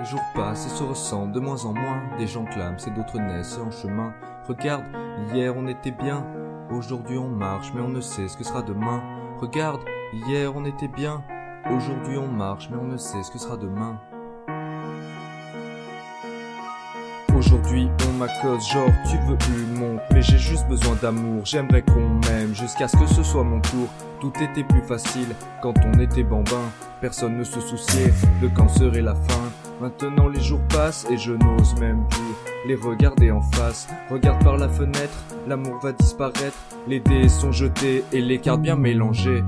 Les jours passent et se ressemblent de moins en moins. Des gens clament, et d'autres naissent et en chemin. Regarde, hier on était bien. Aujourd'hui on marche, mais on ne sait ce que sera demain. Regarde, hier on était bien. Aujourd'hui on marche, mais on ne sait ce que sera demain. Aujourd'hui on m'accose genre tu veux une montre, mais j'ai juste besoin d'amour. J'aimerais qu'on m'aime jusqu'à ce que ce soit mon tour. Tout était plus facile quand on était bambin. Personne ne se souciait de quand serait la fin. Maintenant les jours passent et je n'ose même plus les regarder en face. Regarde par la fenêtre, l'amour va disparaître. Les dés sont jetés et les cartes bien mélangées.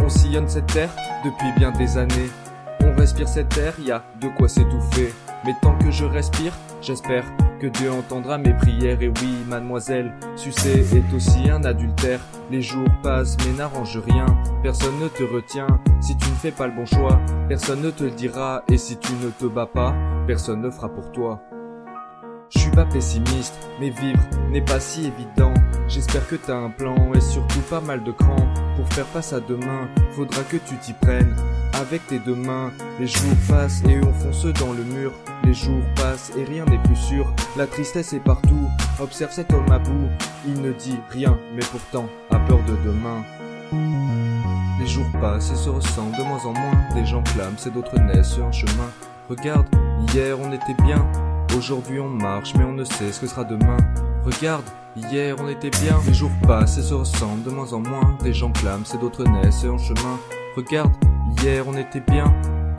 On sillonne cette terre depuis bien des années. On respire cet air, y a de quoi s'étouffer. Mais tant que je respire, j'espère que Dieu entendra mes prières. Et oui, mademoiselle, sucer est aussi un adultère. Les jours passent mais n'arrange rien. Personne ne te retient si tu ne fais pas le bon choix. Personne ne te le dira et si tu ne te bats pas, personne ne fera pour toi. Je suis pas pessimiste, mais vivre n'est pas si évident. J'espère que t'as un plan et surtout pas mal de cran. Pour faire face à demain, faudra que tu t'y prennes avec tes deux mains. Les jours passent et on fonce dans le mur. Les jours passent et rien n'est plus sûr. La tristesse est partout, observe cet homme à bout. Il ne dit rien, mais pourtant a peur de demain. Les jours passent et se ressemblent de moins en moins. Des gens clament, et d'autres naissent sur un chemin. Regarde, hier on était bien. Aujourd'hui on marche mais on ne sait ce que sera demain. Regarde, hier on était bien. Les jours passent et se ressemblent de moins en moins. Des gens clament, et d'autres naissent en chemin. Regarde, hier on était bien.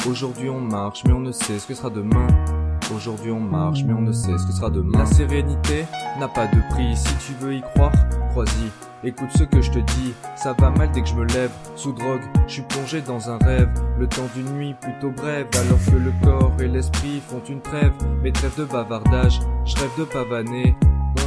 Aujourd'hui on marche mais on ne sait ce que sera demain. Aujourd'hui on marche mais on ne sait ce que sera demain. La sérénité n'a pas de prix. Si tu veux y croire, crois-y. Écoute ce que je te dis, ça va mal dès que je me lève. Sous drogue, je suis plongé dans un rêve. Le temps d'une nuit plutôt brève, alors que le corps et l'esprit font une trêve. Mes trêves de bavardage, je rêve de pavaner.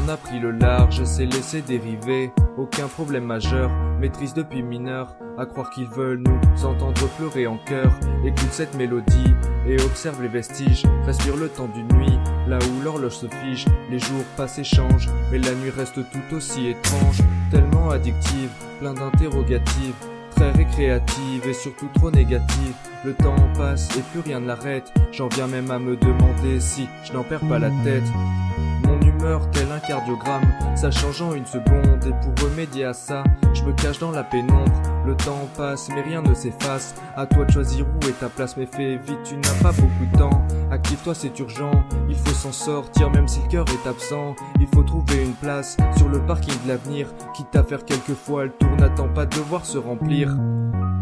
On a pris le large et s'est laissé dériver. Aucun problème majeur, maîtrise depuis mineur. À croire qu'ils veulent nous entendre pleurer en chœur. Écoute cette mélodie et observe les vestiges. Respire le temps d'une nuit, là où l'horloge se fige. Les jours passent et changent, mais la nuit reste tout aussi étrange. Tellement addictive, plein d'interrogatives. Très récréative et surtout trop négative. Le temps passe et plus rien ne l'arrête. J'en viens même à me demander si je n'en perds pas la tête. Mon humeur tel un cardiogramme, ça change en une seconde. Et pour remédier à ça, je me cache dans la pénombre. Le temps passe mais rien ne s'efface. À toi de choisir où est ta place, mais fais vite, tu n'as pas beaucoup de temps. Active-toi, c'est urgent, il faut s'en sortir même si le cœur est absent. Il faut trouver une place sur le parking de l'avenir. Quitte à faire quelques fois le tour, n'attends pas de devoir se remplir.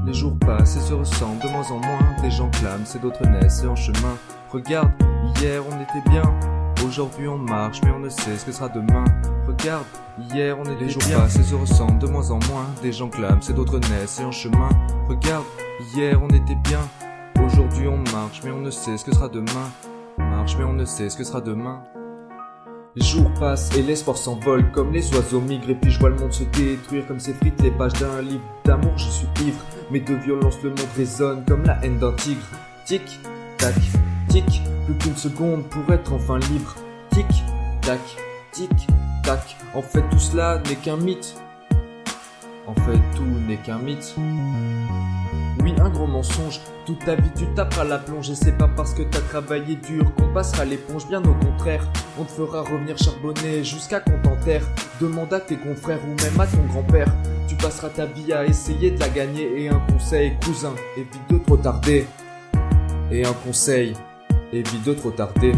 Les jours passent et se ressemblent de moins en moins. Des gens clament, et d'autres naissent en chemin. Regarde, hier on était bien. Aujourd'hui on marche mais on ne sait ce que sera demain. Regarde, hier on était bien. Les jours passent et se ressemblent de moins en moins. Des gens clament, et d'autres naissent en chemin. Regarde, hier on était bien. Aujourd'hui on marche mais on ne sait ce que sera demain. Marche mais on ne sait ce que sera demain. Les jours passent et l'espoir s'envole comme les oiseaux migrent. Et puis je vois le monde se détruire comme s'effritent les pages d'un livre. D'amour je suis ivre, mais de violence le monde résonne comme la haine d'un tigre. Tic, tac, tic, plus qu'une seconde pour être enfin libre. Tic, tac, tic, tac. En fait tout cela n'est qu'un mythe. En fait tout n'est qu'un mythe. Oui, un gros mensonge, toute ta vie tu taperas la plonge. Et c'est pas parce que t'as travaillé dur qu'on passera l'éponge, bien au contraire. On te fera revenir charbonner jusqu'à qu'on t'enterre. Demande à tes confrères ou même à ton grand-père. Tu passeras ta vie à essayer de la gagner. Et un conseil, cousin, évite de trop tarder. Et un conseil, évite de trop tarder.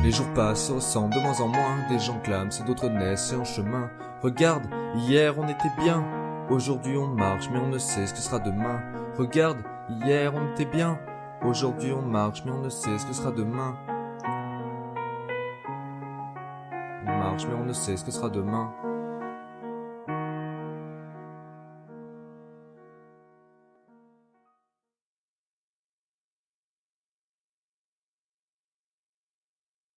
Les jours passent, se ressemblent de moins en moins. Des gens clament, et d'autres naissent en chemin. Regarde, hier on était bien. Aujourd'hui on marche mais on ne sait ce que sera demain. Regarde, hier on était bien. Aujourd'hui on marche mais on ne sait ce que sera demain. On marche mais on ne sait ce que sera demain.